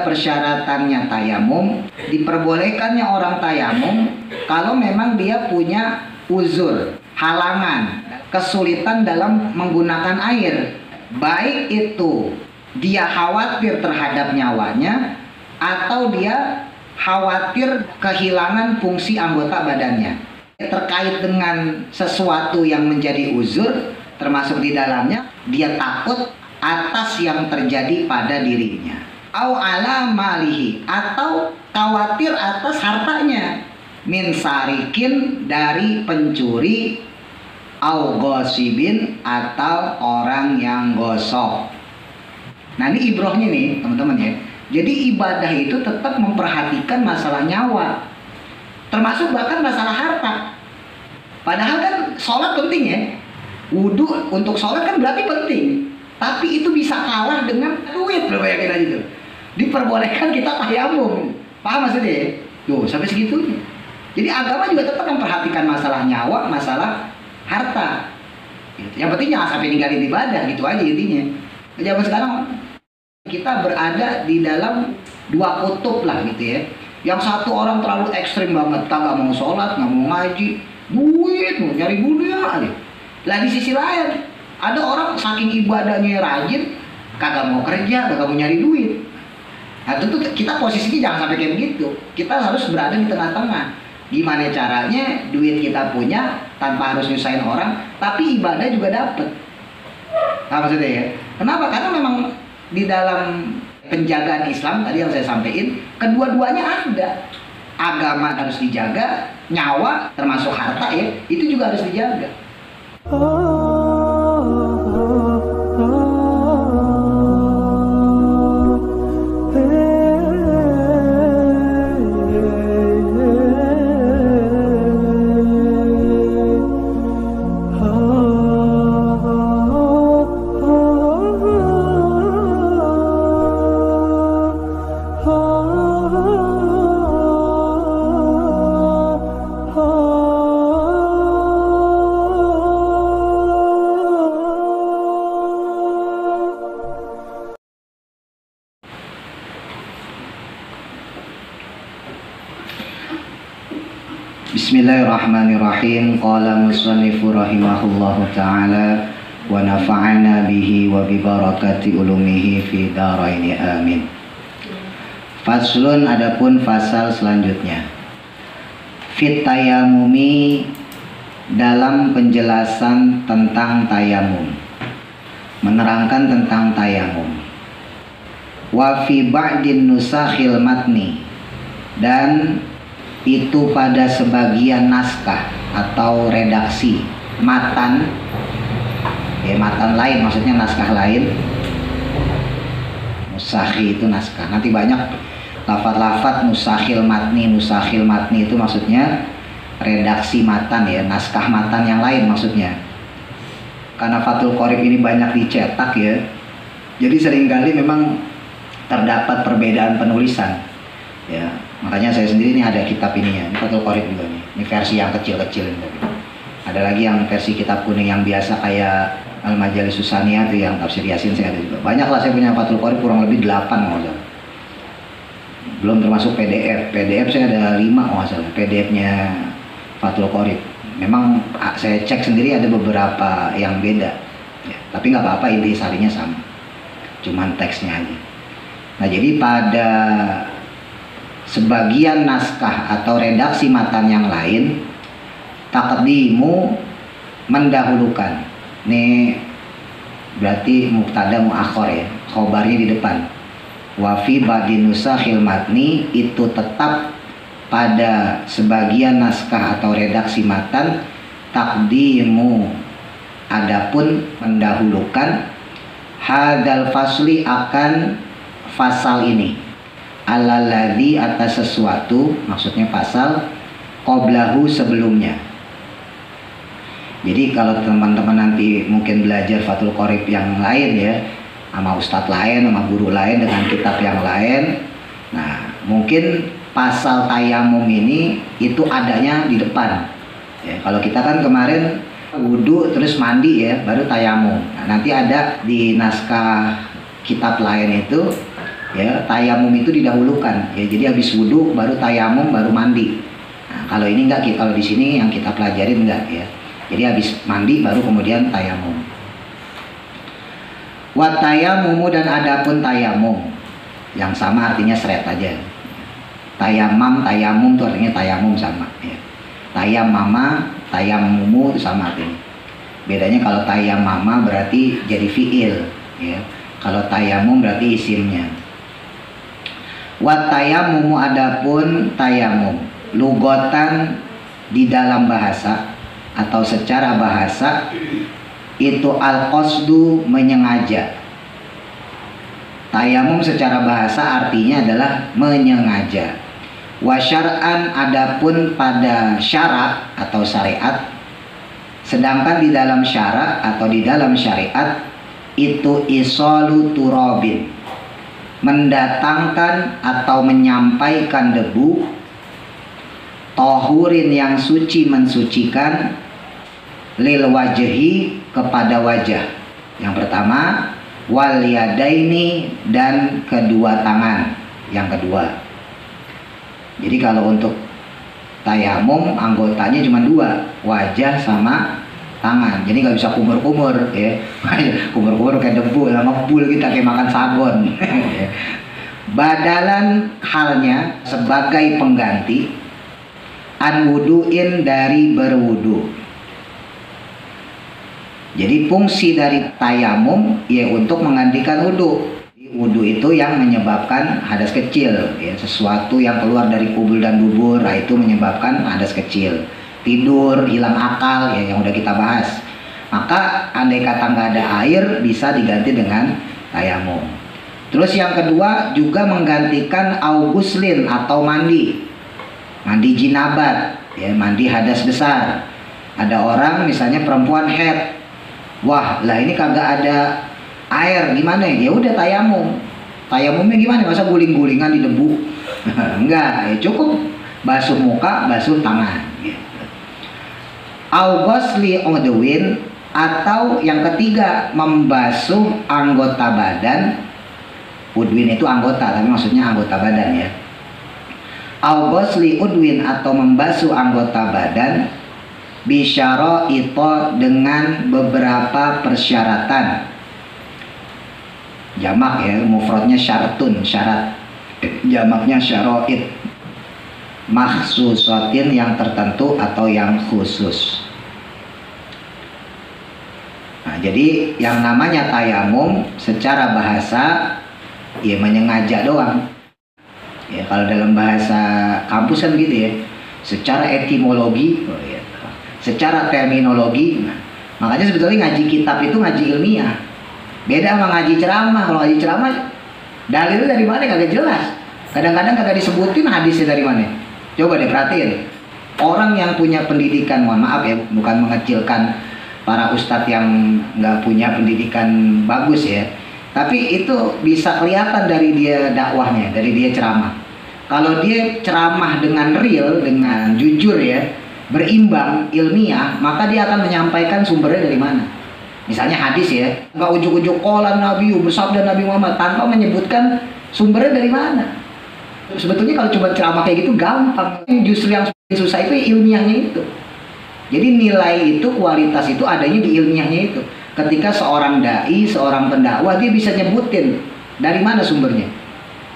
Persyaratannya tayamum, diperbolehkannya orang tayamum kalau memang dia punya uzur, halangan, kesulitan dalam menggunakan air. Baik itu dia khawatir terhadap nyawanya atau dia khawatir kehilangan fungsi anggota badannya. Terkait dengan sesuatu yang menjadi uzur, termasuk di dalamnya, dia takut atas yang terjadi pada dirinya. Au ala malihi, atau khawatir atas hartanya. Min sarikin, dari pencuri, au gosibin, atau orang yang gosok. Nah ini ibrohnya nih teman-teman ya. Jadi ibadah itu tetap memperhatikan masalah nyawa, termasuk bahkan masalah harta. Padahal kan sholat penting ya. Wudhu untuk sholat kan berarti penting. Tapi itu bisa kalah dengan duit, loh bayangin aja tuh. Diperbolehkan kita tayamum. Paham maksudnya? Tuh, sampai segitunya. Jadi agama juga tetap memperhatikan masalah nyawa, masalah harta. Yang penting jangan sampai ninggalin ibadah, gitu aja intinya. Zaman sekarang kita berada di dalam dua kutub lah gitu ya. Yang satu orang terlalu ekstrim banget, kagak mau sholat, nggak mau ngaji, duit, mau nyari dunia aja. Lah di sisi lain, ada orang saking ibadahnya rajin, kagak mau kerja, kagak mau nyari duit. Nah tentu kita posisinya jangan sampai kayak begitu. Kita harus berada di tengah-tengah. Gimana caranya duit kita punya tanpa harus nyusahin orang, tapi ibadah juga dapet. Nah maksudnya ya, kenapa? Karena memang di dalam penjagaan Islam tadi yang saya sampaikan, kedua-duanya ada. Agama harus dijaga, nyawa termasuk harta ya, itu juga harus dijaga. Bismillahirrahmanirrahim. Qala musannifu rahimahullahu ta'ala wa nafa'ana bihi wa bi barakati ulumihi fi dharaini amin. Faslun, adapun fasal selanjutnya. Fit tayamumi, dalam penjelasan tentang tayamum, menerangkan tentang tayamum. Wa fi ba'din nusakhil matni, dan itu pada sebagian naskah atau redaksi matan, ya matan lain maksudnya naskah lain. Nusakhi itu naskah. Nanti banyak lafaz-lafaz nusakhil matni itu maksudnya redaksi matan ya, naskah matan yang lain maksudnya. Karena Fathul Qorib ini banyak dicetak ya, jadi seringkali memang terdapat perbedaan penulisan ya. Makanya saya sendiri ini ada kitab ini ya, ini Fathul Qorib juga nih. Ini versi yang kecil-kecil ini. Ada lagi yang versi kitab kuning yang biasa kayak Al-Majalis Susaniyah itu yang tafsir Yasin, saya ada juga. Banyak lah saya punya Fathul Qorib, kurang lebih 8 kalau nggak salah. Belum termasuk PDF. PDF saya ada 5 kalau nggak salah. PDF-nya Fathul Qorib. Memang saya cek sendiri ada beberapa yang beda. Ya, tapi nggak apa-apa, inti sarinya sama. Cuman teksnya aja. Nah jadi pada sebagian naskah atau redaksi matan yang lain, taqdimu, mendahulukan. Ini berarti mubtada muakhir ya, khobarnya di depan. Wa fi ba'din nusakhil matni, itu tetap pada sebagian naskah atau redaksi matan, taqdimu, adapun mendahulukan, hadal fasli, akan fasal ini, alaladzi, atas sesuatu, maksudnya pasal, qoblahu, sebelumnya. Jadi kalau teman-teman nanti mungkin belajar Fathul Qorib yang lain ya, sama ustadz lain, sama guru lain, dengan kitab yang lain, nah mungkin pasal tayamum ini itu adanya di depan ya. Kalau kita kan kemarin wudhu terus mandi ya, baru tayamum. Nah, nanti ada di naskah kitab lain itu Ya, tayamum itu didahulukan. Ya, jadi habis wudhu baru tayamum baru mandi. Nah, kalau ini enggak, kalau di sini yang kita pelajarin enggak ya. Jadi habis mandi baru kemudian tayamum. Wa tayamumu, dan adapun tayamum, yang sama artinya seret aja. Tayamam, tayamum itu artinya tayamum sama ya. Tayamama, tayamumu itu sama artinya. Bedanya kalau tayamama berarti jadi fiil ya. Kalau tayamum berarti isimnya. Wa tayamumu, adapun tayamum, lugotan di dalam bahasa atau secara bahasa itu al-qasdu, menyengaja. Tayamum secara bahasa artinya adalah menyengaja. Wa syar'an, adapun pada syarak atau syariat, sedangkan di dalam syarak atau di dalam syariat itu isalu turabin, mendatangkan atau menyampaikan debu, tohurin yang suci mensucikan, lil wajhi kepada wajah. Yang pertama, wal yadaini, dan kedua tangan. Yang kedua, jadi kalau untuk tayamum anggotanya cuma dua, wajah sama tangan. Jadi nggak bisa kumur-kumur ya. Kumur-kumur kayak debu, ngebul kita kayak makan sabun. Badalan, halnya sebagai pengganti, an wuduin, dari berwudu. Jadi fungsi dari tayamum ya untuk menggantikan wudu. Wudu itu yang menyebabkan hadas kecil ya, sesuatu yang keluar dari kubul dan dubur, nah itu menyebabkan hadas kecil. Tidur, hilang akal ya, yang udah kita bahas. Maka andai kata nggak ada air, bisa diganti dengan tayamum. Terus yang kedua juga menggantikan auguslin atau mandi jinabat ya, mandi hadas besar. Ada orang misalnya perempuan haid, wah lah ini kagak ada air, gimana ya? Ya udah tayamum. Tayamumnya gimana? Masa guling-gulingan di debu? Enggak, ya cukup basuh muka, basuh tangan gitu. Au ghusli udwin, atau yang ketiga membasuh anggota badan. Udwin itu anggota, tapi maksudnya anggota badan ya. Au ghusli udwin, atau membasuh anggota badan, bisyara itu, dengan beberapa persyaratan. Jamak ya, mufradnya syartun, syarat. Jamaknya syara'id, makhsusatin, yang tertentu atau yang khusus. Nah, jadi yang namanya tayamum secara bahasa ya menyengaja doang. Ya kalau dalam bahasa kampus kan gitu ya. Secara etimologi, oh ya, secara terminologi. Nah, makanya sebetulnya ngaji kitab itu ngaji ilmiah. Beda sama ngaji ceramah. Kalau ngaji ceramah dalilnya dari mana kagak jelas. Kadang-kadang kagak disebutin hadisnya dari mana. Coba deh perhatiin. Orang yang punya pendidikan, mohon maaf ya, bukan mengecilkan para ustadz yang nggak punya pendidikan bagus ya. Tapi itu bisa kelihatan dari dia dakwahnya, dari dia ceramah. Kalau dia ceramah dengan real, dengan jujur ya, berimbang, ilmiah, maka dia akan menyampaikan sumbernya dari mana. Misalnya hadis ya, nggak ujuk-ujuk qala Nabi, bersabda Nabi Muhammad, tanpa menyebutkan sumbernya dari mana. Sebetulnya kalau coba ceramah kayak gitu gampang. Justru yang susah itu ilmiahnya itu. Jadi nilai itu, kualitas itu adanya di ilmiahnya itu. Ketika seorang dai, seorang pendakwah, dia bisa nyebutin dari mana sumbernya.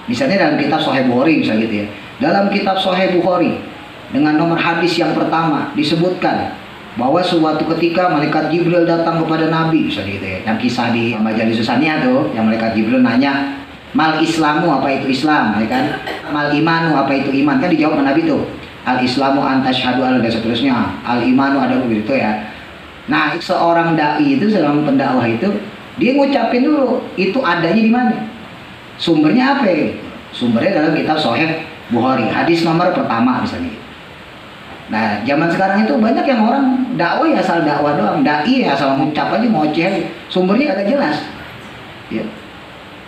Misalnya dalam kitab Sahih Bukhari misalnya gitu ya. Dalam kitab Sahih Bukhari dengan nomor hadis yang pertama disebutkan bahwa suatu ketika malaikat Jibril datang kepada Nabi, misalnya gitu ya. Yang kisah di Majalis Susania tuh, yang malaikat Jibril nanya, mal islamu, apa itu Islam, ya kan? Mal imanu, apa itu iman, kan dijawab sama Nabi tuh. Al islamu antasyhadu an dan seterusnya. Al imanu ada begitu ya. Nah, seorang dai itu, seorang pendakwah itu, dia ngucapin dulu itu adanya di mana? Sumbernya apa ya? Sumbernya dalam kitab Sahih Bukhari, hadis nomor pertama misalnya. Nah, zaman sekarang itu banyak yang orang dakwah ya asal dakwah doang, dai ya asal ngucap aja, ngoceh, sumbernya agak jelas. Ya.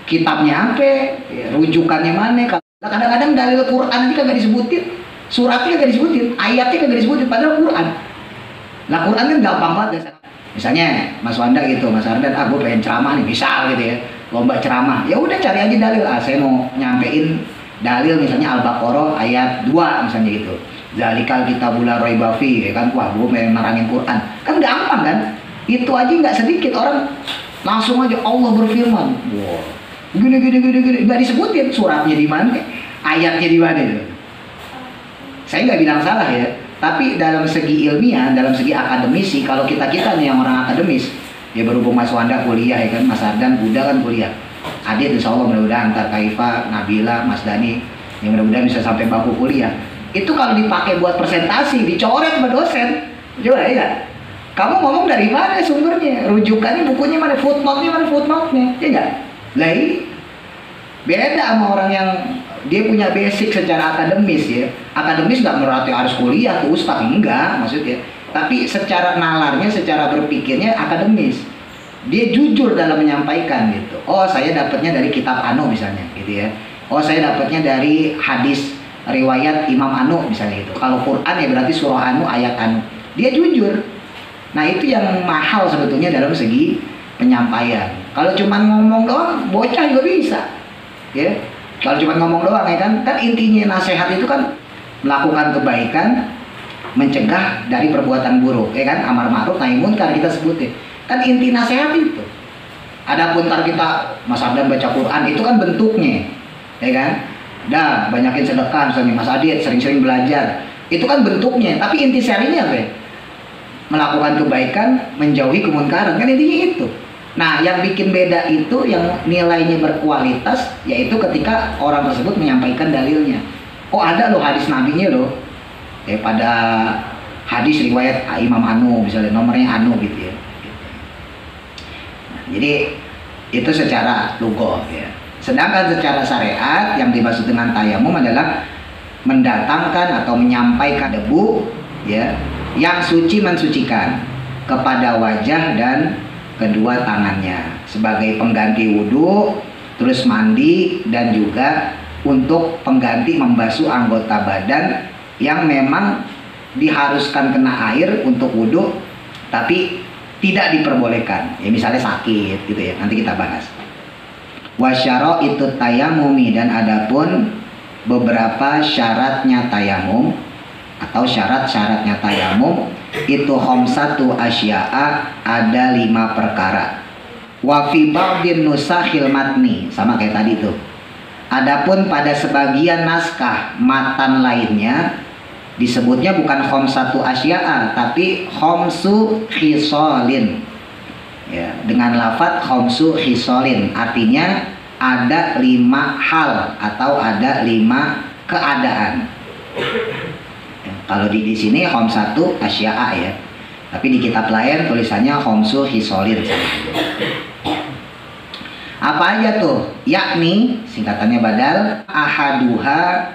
Kitabnya apa? Ya, rujukannya mana? Kadang-kadang dalil Quran ini kagak disebutin, suratnya kagak disebutin, ayatnya kagak disebutin, padahal Quran. Nah, Quran kan gampang banget. Misalnya Mas Wanda gitu, Mas Ardan, gue pengen ceramah nih, misal gitu ya. lomba ceramah, ya udah cari aja dalil. Saya mau nyampein dalil misalnya Al-Baqarah ayat 2 misalnya gitu. Zalikal kitabul la raiba fi, ya kan, wah gue nerangin Quran kan gampang kan. Itu aja nggak sedikit orang langsung aja Allah berfirman, wow, gini, nggak disebutin suratnya di mana, ayatnya di mana itu. Saya nggak bilang salah ya, tapi dalam segi ilmiah, dalam segi akademisi, kalau kita nih yang orang akademis, ya berhubung Mas Wanda kuliah ya kan, Mas Ardan, Buddha kan kuliah, Adit insya Allah mudah-mudahan antar Kaifa, Nabila, Mas Dani, yang mudah-mudahan bisa sampai bangku kuliah. Itu kalau dipakai buat presentasi, dicoret sama dosen, coba ya. Kamu ngomong dari mana sumbernya? Rujukannya, bukunya mana? Footnote-nya, ya enggak? Lah ini beda sama orang yang dia punya basic secara akademis ya. Akademis nggak berarti harus kuliah tuh Ustaz, enggak maksudnya. Tapi secara nalarnya, secara berpikirnya akademis. Dia jujur dalam menyampaikan gitu. Oh, saya dapatnya dari kitab Anu misalnya gitu ya. Oh, saya dapatnya dari hadis riwayat Imam Anu misalnya gitu. Kalau Quran ya berarti surah Anu, ayat Anu. Dia jujur. Nah itu yang mahal sebetulnya dalam segi penyampaian. Kalau cuma ngomong doang, bocah juga bisa, ya. Kalau cuma ngomong doang ya kan intinya nasihat itu kan melakukan kebaikan, mencegah dari perbuatan buruk, ya kan, amar ma'ruf nahi munkar kita sebutin. Kan inti nasihat itu. Adapun ntar kita Mas Abdan baca Quran itu kan bentuknya, ya kan. Dah banyakin sedekah misalnya Mas Adit sering-sering belajar, itu kan bentuknya. Tapi inti syariahnya apa ya? Melakukan kebaikan, menjauhi kemunkaran, kan intinya itu. Nah, yang bikin beda itu yang nilainya berkualitas, yaitu ketika orang tersebut menyampaikan dalilnya. Oh ada loh hadis nabinya loh, pada hadis riwayat Imam Anu misalnya nomornya Anu gitu ya. Nah, jadi itu secara lugah ya. Sedangkan secara syariat yang dimaksud dengan tayamum adalah mendatangkan atau menyampaikan debu ya yang suci mensucikan kepada wajah dan kedua tangannya sebagai pengganti wudhu, terus mandi, dan juga untuk pengganti membasuh anggota badan yang memang diharuskan kena air untuk wudhu tapi tidak diperbolehkan ya, misalnya sakit gitu ya, nanti kita bahas. Wasyaro itu tayamumi, dan adapun beberapa syaratnya tayamum atau syarat-syaratnya tayamum itu khamsatu asya'a, ada 5 perkara. Wa fi ba'din nusakhil matni, sama kayak tadi tuh. Adapun pada sebagian naskah matan lainnya disebutnya bukan khamsatu asya'a tapi khamsu khisalin. Ya, dengan lafadz khamsu khisalin artinya ada 5 hal atau ada 5 keadaan. Kalau di sini khamsatu asya'a ya, tapi di kitab lain tulisannya khamsu khisalin. Apa aja tuh? Yakni singkatannya badal ahaduha,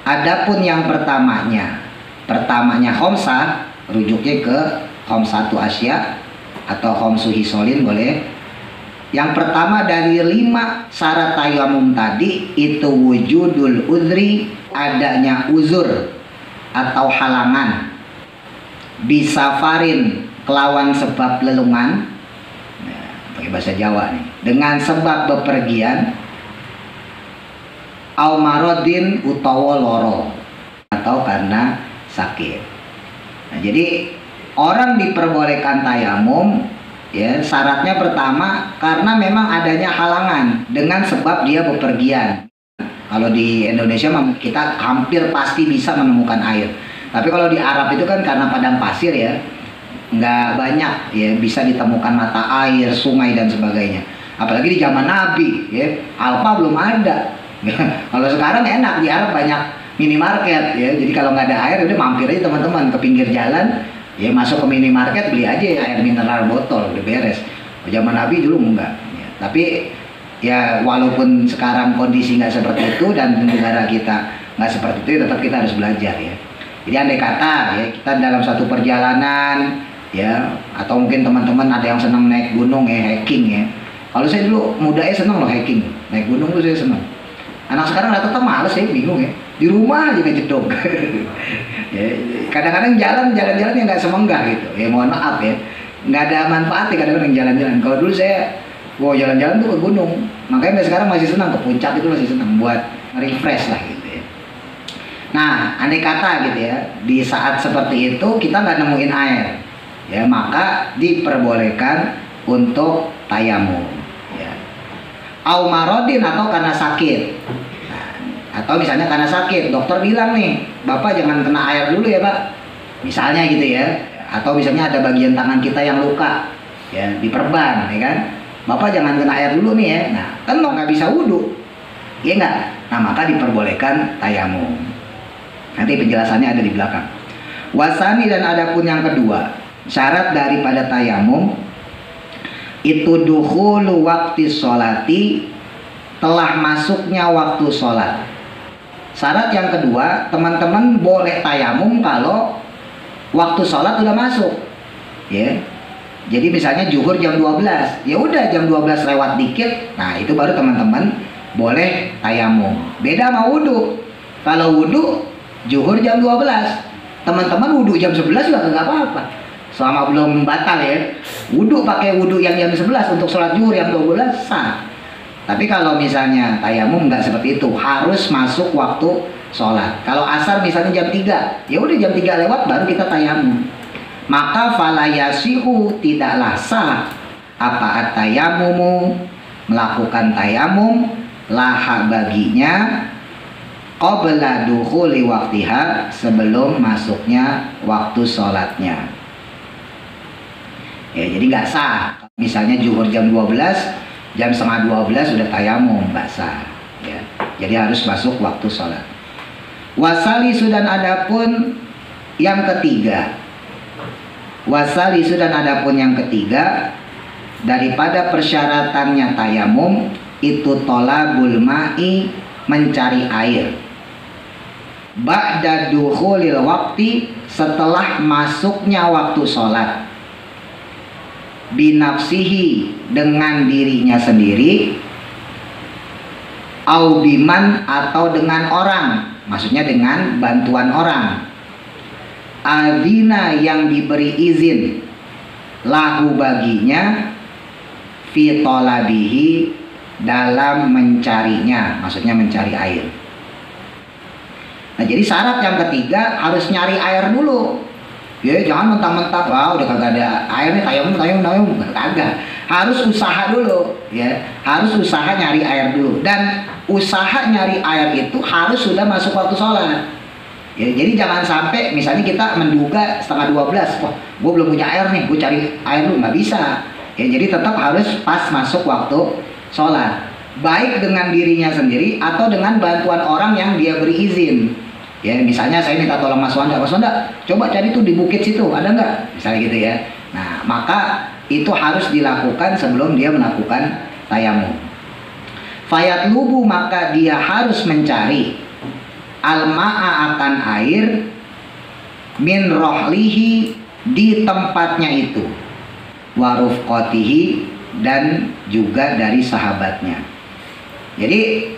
adapun yang pertamanya khamsah, rujuknya ke khamsatu asya atau khamsu khisalin boleh. Yang pertama dari 5 syarat tayamum tadi itu wujudul udri, adanya uzur atau halangan, bisafarin kelawan sebab lelungan, nah, pakai bahasa Jawa nih, dengan sebab bepergian, au marodin utawa loro, atau karena sakit. Nah, jadi orang diperbolehkan tayamum ya, syaratnya pertama karena memang adanya halangan dengan sebab dia bepergian. Kalau di Indonesia kita hampir pasti bisa menemukan air. Tapi kalau di Arab itu kan karena padang pasir ya, nggak banyak ya bisa ditemukan mata air, sungai dan sebagainya. Apalagi di zaman Nabi ya, Alfa belum ada. Kalau sekarang enak, di Arab banyak minimarket ya. Jadi kalau nggak ada air udah mampir aja teman-teman ke pinggir jalan ya, masuk ke minimarket beli aja air mineral botol, udah beres. Zaman Nabi dulu enggak ya. Tapi ya walaupun sekarang kondisi nggak seperti itu dan negara kita nggak seperti itu, tetap kita harus belajar ya. Jadi andai kata ya kita dalam satu perjalanan ya, atau mungkin teman-teman ada yang senang naik gunung ya, hiking ya. Kalau saya dulu mudanya senang loh hiking, naik gunung tuh saya senang. Anak sekarang rata-rata males ya, bingung ya, di rumah aja ngejedok. Ya, kadang-kadang jalan-jalan yang nggak semenggah gitu ya, mohon maaf ya, nggak ada manfaatnya kadang-kadang jalan-jalan. Kalau dulu saya Wow, jalan-jalan tuh ke gunung. Makanya sampai sekarang masih senang ke puncak, itu masih senang buat refresh lah gitu ya. Nah, andai kata gitu ya, di saat seperti itu kita nggak nemuin air, ya maka diperbolehkan untuk tayamum. Ya. Au marodin, atau karena sakit. Nah, atau misalnya karena sakit, dokter bilang nih, Bapak jangan kena air dulu ya Pak. Misalnya gitu ya. Atau misalnya ada bagian tangan kita yang luka, ya diperban, ya kan. Bapak jangan kena air dulu nih ya. Nah, kan lo nggak bisa wudhu, ya nggak. Nah, maka diperbolehkan tayamum. Nanti penjelasannya ada di belakang. Wasani, dan adapun yang kedua, syarat daripada tayamum itu dukhulu waktu sholati, telah masuknya waktu sholat. Syarat yang kedua, teman-teman boleh tayamum kalau waktu sholat udah masuk, ya. Jadi misalnya zuhur jam 12, ya udah jam 12 lewat dikit, nah itu baru teman-teman boleh tayamum. Beda sama wudhu. Kalau wudhu zuhur jam 12, teman-teman wudhu jam 11 juga nggak apa-apa, selama belum batal ya. Wudhu pakai wudhu yang jam 11 untuk sholat zuhur yang 12 sah. Tapi kalau misalnya tayamum nggak seperti itu, harus masuk waktu sholat. Kalau asar misalnya jam 3, ya udah jam 3 lewat baru kita tayamum. Maka falayasihu, tidaklah sah apa at-tayamumu, melakukan tayamum, laha baginya, qabla dukhuli waktiha, sebelum masuknya waktu sholatnya. Ya, jadi nggak sah. Misalnya zuhur jam 12, jam setengah 12 sudah tayamum, nggak sah. Ya, jadi harus masuk waktu sholat. Wasali, sudan adapun yang ketiga. Wasali, sudan adapun yang ketiga daripada persyaratannya tayamum itu tolabul ma'i, mencari air. Ba'da dukhulil waktu, setelah masuknya waktu sholat. Binafsihi, dengan dirinya sendiri. Au biman, atau dengan orang, maksudnya dengan bantuan orang. Adina, yang diberi izin, lahu baginya, fi tolabihi, dalam mencarinya, maksudnya mencari air. Nah, jadi syarat yang ketiga harus nyari air dulu. Ya, jangan mentang-mentang wah udah kagak ada air nih, tayamum kagak. Harus usaha dulu, ya. Harus usaha nyari air dulu, dan usaha nyari air itu harus sudah masuk waktu sholat. Ya, jadi jangan sampai misalnya kita menduga setengah 12, wah gue belum punya air nih, gue cari air dulu, nggak bisa. Ya, jadi tetap harus pas masuk waktu sholat, baik dengan dirinya sendiri atau dengan bantuan orang yang dia beri izin. Ya, misalnya saya minta tolong Mas Wanda, coba cari tuh di bukit situ, ada nggak? Misalnya gitu ya. Nah, maka itu harus dilakukan sebelum dia melakukan tayamum. Fayat lubu, maka dia harus mencari al-ma'a, akan air, min rohlihi, di tempatnya itu, warufqatihi, dan juga dari sahabatnya. Jadi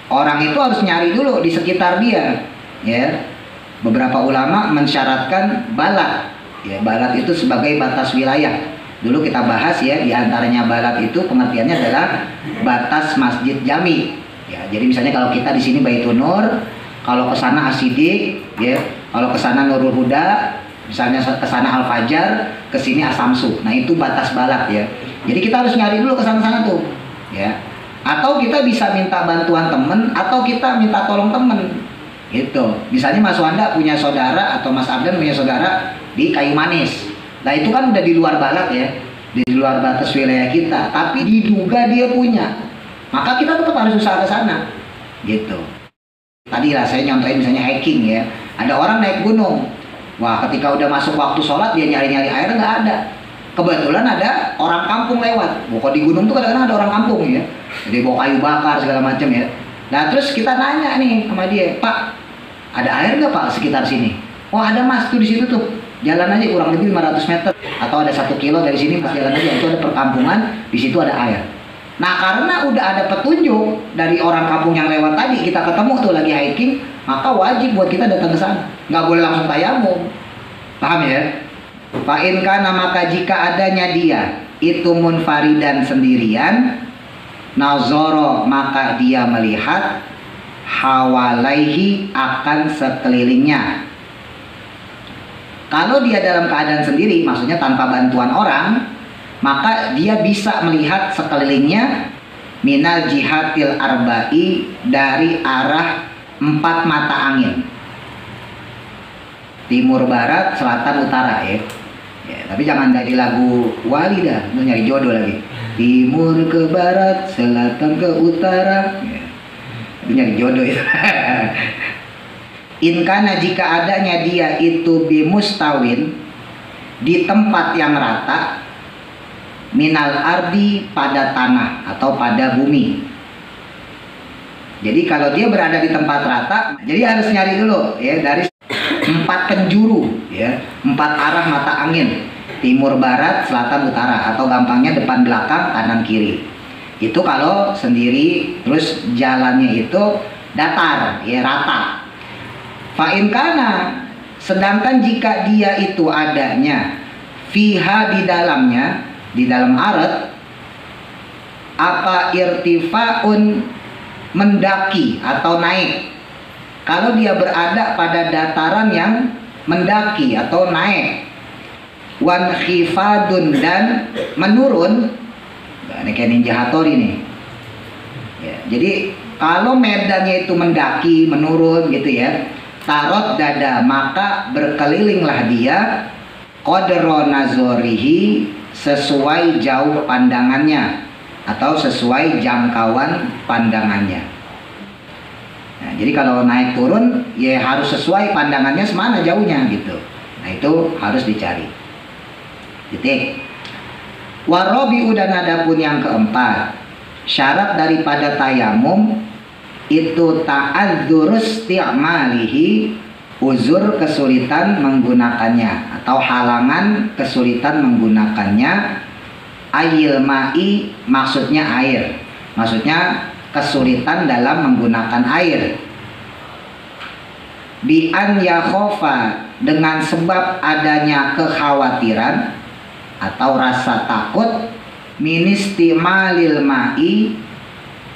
orang itu harus nyari dulu di sekitar dia, ya. Beberapa ulama mensyaratkan balat, ya. Balat itu sebagai batas wilayah. Dulu kita bahas ya, diantaranya balat itu pengertiannya adalah batas masjid jami. Ya, jadi misalnya kalau kita di sini Baitur Nur, kalau ke sana Asidik, ya. Kalau ke sana Nurul Huda, misalnya ke sana Al Fajar, ke sini Asamsu. Nah, itu batas balat ya. Jadi kita harus nyari dulu ke sana-sana tuh, ya. Atau kita bisa minta bantuan temen, atau kita minta tolong temen. Gitu. Misalnya Mas Wanda punya saudara atau Mas Abdan punya saudara di Kayu Manis. Nah, itu kan udah di luar balat ya. Di luar batas wilayah kita, tapi diduga dia punya. Maka kita tetap harus usaha ke sana. Gitu. Tadi lah saya nyontohin misalnya hiking ya. Ada orang naik gunung. Wah, ketika udah masuk waktu sholat dia nyari-nyari air nggak ada. Kebetulan ada orang kampung lewat. Pokok di gunung tuh kadang-kadang ada orang kampung ya. Jadi bawa kayu bakar segala macam ya. Nah, terus kita nanya nih sama dia, Pak, ada air nggak Pak sekitar sini? Oh, ada Mas, tuh di situ tuh. Jalan aja kurang lebih 500 meter atau ada 1 kilo dari sini, Mas, jalan aja. Itu ada perkampungan, di situ ada air. Nah, karena udah ada petunjuk dari orang kampung yang lewat tadi, kita ketemu tuh lagi hiking, maka wajib buat kita datang ke sana. Nggak boleh langsung tayamum. Paham ya? Fa'in kana, maka jika adanya dia itu munfaridan sendirian, nazara maka dia melihat hawalaihi akan sekelilingnya. Kalau dia dalam keadaan sendiri, maksudnya tanpa bantuan orang, maka dia bisa melihat sekelilingnya minal jihatil arba'i, dari arah 4 mata angin, timur, barat, selatan, utara ya. Tapi jangan dari lagu Wali dah, lu nyari jodoh lagi. Timur ke barat, selatan ke utara. Lu nyari jodoh itu. Inkana jika adanya dia itu bimustawin, di tempat yang rata, minal ardi pada tanah atau pada bumi. Jadi kalau dia berada di tempat rata, jadi harus nyari dulu ya dari 4 penjuru ya, 4 arah mata angin, timur, barat, selatan, utara, atau gampangnya depan, belakang, kanan, kiri. Itu kalau sendiri, terus jalannya itu datar ya, rata. Fa'inkana, sedangkan jika dia itu adanya fiha di dalamnya, di dalam arat, apa irtifaun, mendaki atau naik. Kalau dia berada pada dataran yang mendaki atau naik, wan khifadun, dan menurun. Nah, ini kayak Ninja Hattori nih ya, jadi kalau medannya itu mendaki, menurun gitu ya, tarot dada maka berkelilinglah dia qadra nazorihi, sesuai jauh pandangannya atau sesuai jangkauan pandangannya. Nah, jadi kalau naik turun ya harus sesuai pandangannya semana jauhnya gitu. Nah, itu harus dicari. Titik. Warabi'u, dan adapun yang keempat, syarat daripada tayamum itu ta'adzurus ti'malihi, uzur kesulitan menggunakannya atau halangan kesulitan menggunakannya, ayil ma'i maksudnya air, maksudnya kesulitan dalam menggunakan air, bi an yakhofa, dengan sebab adanya kekhawatiran atau rasa takut, ministimalil ma'i,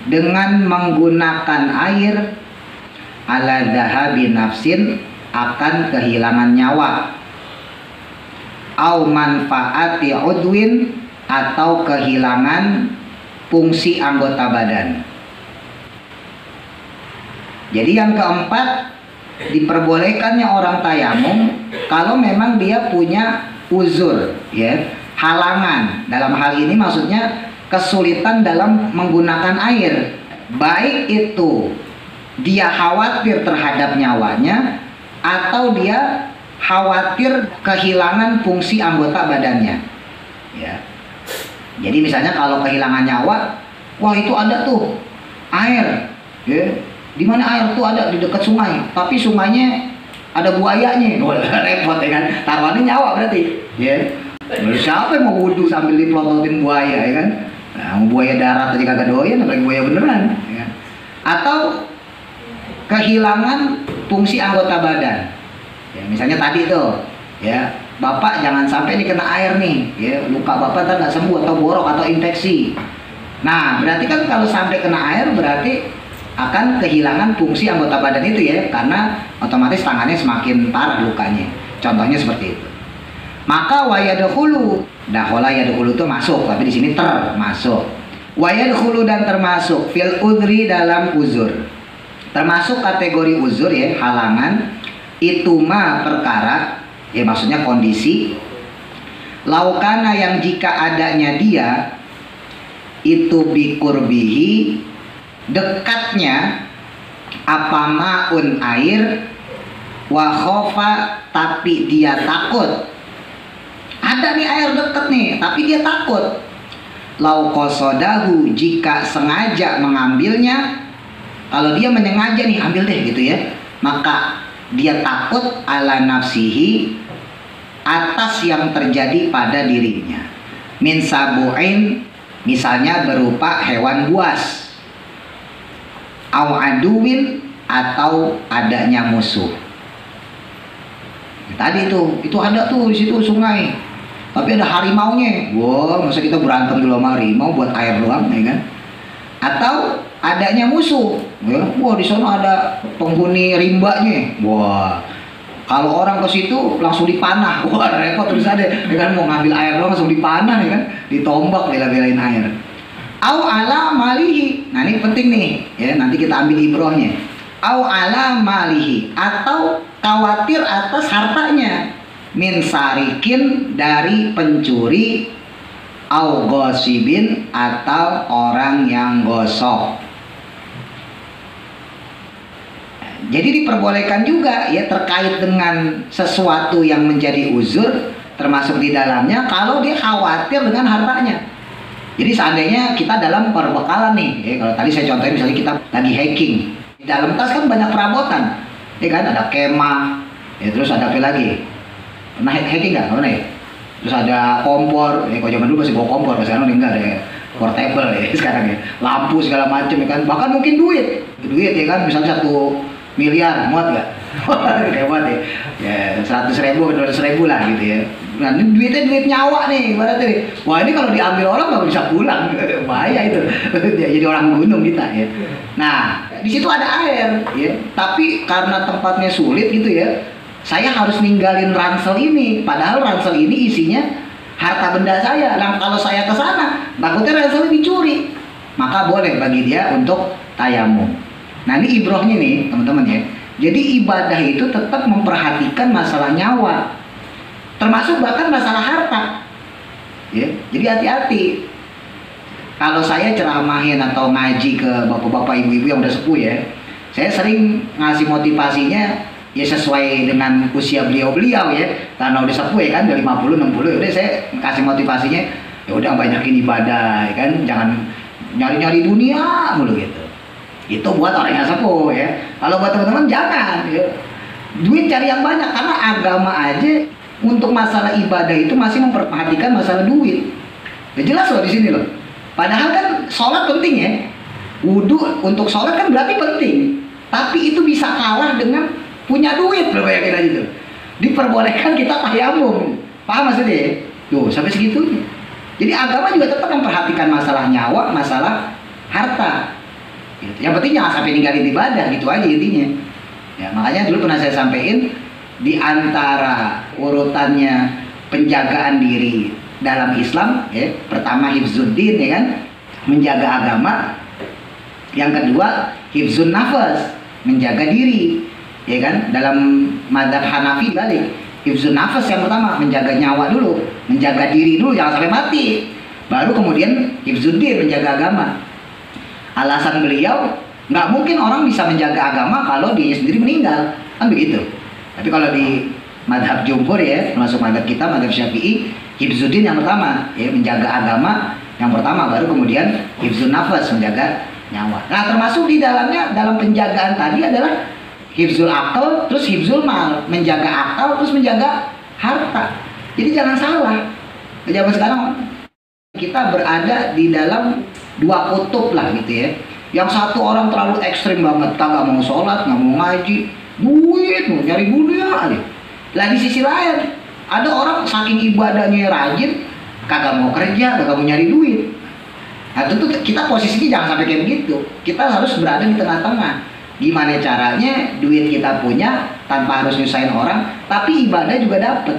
dengan menggunakan air, ala dhahabi nafsin, akan kehilangan nyawa, au manfaati udwin, atau kehilangan fungsi anggota badan. Jadi yang keempat, diperbolehkannya orang tayamum kalau memang dia punya uzur ya, halangan. Dalam hal ini maksudnya kesulitan dalam menggunakan air, baik itu dia khawatir terhadap nyawanya atau dia khawatir kehilangan fungsi anggota badannya ya. Jadi misalnya kalau kehilangan nyawa, wah itu ada tuh air ya. Di mana air tuh ada di dekat sungai, tapi sungainya ada buayanya. Repot ya kan, taruhannya nyawa berarti ya. Siapa yang mau wudhu sambil dipelototin buaya ya kan? Nah, buaya darat tadi kagak doyan, apalagi buaya beneran ya. Atau kehilangan fungsi anggota badan ya, misalnya tadi tuh ya, bapak jangan sampai nih kena air nih ya, luka bapak ntar nggak sembuh atau borok atau infeksi. Nah berarti kan kalau sampai kena air berarti akan kehilangan fungsi anggota badan itu ya, karena otomatis tangannya semakin parah lukanya. Contohnya seperti itu. Maka wayadkhulu, dakhala yadkhulu itu masuk, tapi di sini termasuk. Wayadkhulu, dan termasuk fil udri, dalam uzur. Termasuk kategori uzur ya, halangan, itu mah perkara ya, maksudnya kondisi, laukana yang jika adanya dia itu bikurbihi, dekatnya apa maun air, wa khofa, tapi dia takut. Ada nih air deket nih, tapi dia takut. Lau kosodahu, jika sengaja mengambilnya, kalau dia menyengaja nih ambil deh gitu ya, maka dia takut ala nafsihi, atas yang terjadi pada dirinya. Min sabu'in, misalnya berupa hewan buas, au aduwin, atau adanya musuh. Tadi itu ada tuh di situ sungai, tapi ada harimaunya. Wah, masa kita berantem dulu sama harimau buat air doang, ya kan? Atau adanya musuh, ya. Wah, di sana ada penghuni rimbanya. Wah, kalau orang ke situ langsung dipanah. Wah, repot terus ada, ya kan, mau ngambil air doang langsung dipanah, ya kan? Ditombak bela-belain air. Au ala malihi. Nah, ini penting nih, ya, nanti kita ambil ibrohnya. Au ala malihi, atau khawatir atas hartanya. Min sarikin, dari pencuri, au gosibin, atau orang yang gosok. Jadi diperbolehkan juga, ya, terkait dengan sesuatu yang menjadi uzur, termasuk di dalamnya kalau dia khawatir dengan hartanya. Jadi seandainya kita dalam perbekalan nih, ya, kalau tadi saya contohin misalnya kita lagi hiking, di dalam tas kan banyak perabotan, ya kan, ada kemah, ya, terus ada apa lagi? Pernah hiking nggak? Pernah ya? Terus ada kompor, ya, kalau zaman dulu masih bawa kompor, sekarang udah enggak ada, ya. Portable, ya, sekarang, ya. Lampu segala macam, ya kan, bahkan mungkin duit, ya kan, misalnya 1 miliar, muat nggak? Muat, ya. Ya 100.000 ke 200.000 lah gitu, ya. Nah, ini duitnya duit nyawa nih, ibaratnya nih. Wah, ini kalau diambil orang nggak bisa pulang, bahaya itu. Jadi orang gunung kita, ya. Nah, di situ ada air, ya. Tapi karena tempatnya sulit gitu, ya, saya harus ninggalin ransel ini, padahal ransel ini isinya harta benda saya. Nah, kalau saya ke sana, takutnya ransel dicuri, maka boleh bagi dia untuk tayamum. Nah, ini ibrohnya nih, teman-teman, ya. Jadi ibadah itu tetap memperhatikan masalah nyawa, termasuk bahkan masalah harta, ya. Jadi hati-hati. Kalau saya ceramahin atau ngaji ke bapak-bapak, ibu-ibu yang udah sepuh, ya, saya sering ngasih motivasinya, ya, sesuai dengan usia beliau-beliau, ya, karena udah sepuh, ya kan, dari 50 60, udah saya kasih motivasinya, ya udah banyakin ibadah, ya kan, jangan nyari-nyari dunia mulu gitu. Itu buat orang yang sepuh, ya. Kalau buat teman-teman jangan, ya. Duit cari yang banyak, karena agama aja untuk masalah ibadah itu masih memperhatikan masalah duit. Ya jelas loh di sini loh. Padahal kan sholat penting, ya. Wudhu untuk sholat kan berarti penting, tapi itu bisa kalah dengan punya duit, loh, bayangin aja tuh. Diperbolehkan kita tayamum. Paham maksudnya, ya? Tuh, sampai segitunya. Jadi agama juga tetap memperhatikan masalah nyawa, masalah harta. Gitu. Yang penting jangan sampai ninggalin ibadah, gitu aja intinya. Ya, makanya dulu pernah saya sampaikan, di antara urutannya penjagaan diri dalam Islam, ya, pertama hifzuddin, ya kan, menjaga agama. Yang kedua hifzun nafas, menjaga diri. Ya kan, dalam madzhab Hanafi balik, hifzun nafas yang pertama, menjaga nyawa dulu, menjaga diri dulu, jangan sampai mati. Baru kemudian hifzuddin, menjaga agama. Alasan beliau, nggak mungkin orang bisa menjaga agama kalau dia sendiri meninggal, kan begitu. Tapi kalau di madzhab jumhur, ya, termasuk madzhab kita, madzhab Syafi'i, hifzuddin yang pertama, ya, menjaga agama yang pertama, baru kemudian hifzun nafas, menjaga nyawa. Nah, termasuk di dalamnya, dalam penjagaan tadi adalah hifzul akal, terus hifzul mal, menjaga akal, terus menjaga harta. Jadi jangan salah. Zaman sekarang kita berada di dalam dua kutub lah gitu, ya. Yang satu orang terlalu ekstrim banget, kagak mau sholat, nggak mau ngaji, duit, mau nyari dunia aja. Lah di sisi lain ada orang saking ibadahnya rajin, kagak mau kerja, kagak mau nyari duit. Nah, tentu kita posisinya jangan sampai kayak begitu. Kita harus berada di tengah-tengah. Gimana caranya duit kita punya tanpa harus nyusahin orang, tapi ibadah juga dapet.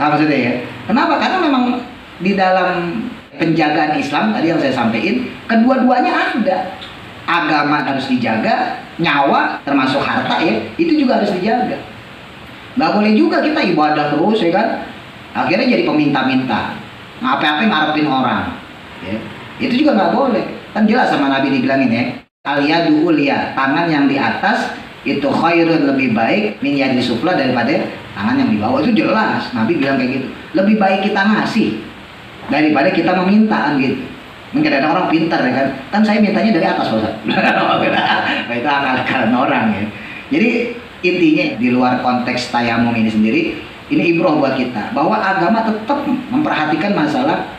Nah, maksudnya, ya. Kenapa? Karena memang di dalam penjagaan Islam tadi yang saya sampaikan, kedua-duanya ada. Agama harus dijaga, nyawa termasuk harta, ya, itu juga harus dijaga. Nggak boleh juga kita ibadah terus, ya kan, akhirnya jadi peminta-minta, apa-apa ngarepin orang, ya. Itu juga nggak boleh. Kan jelas sama Nabi dibilangin, ya, al-yadu ulia, tangan yang di atas itu khairun, lebih baik min yadi sufla, daripada tangan yang di bawah. Itu jelas Nabi bilang kayak gitu. Lebih baik kita ngasih daripada kita meminta, kan gitu. Mungkin ada orang pintar, ya kan, kan saya mintanya dari atas, Ustaz. Nah, itu akal-akalan orang, ya. Jadi intinya di luar konteks tayamum ini sendiri, ini ibroh buat kita bahwa agama tetap memperhatikan masalah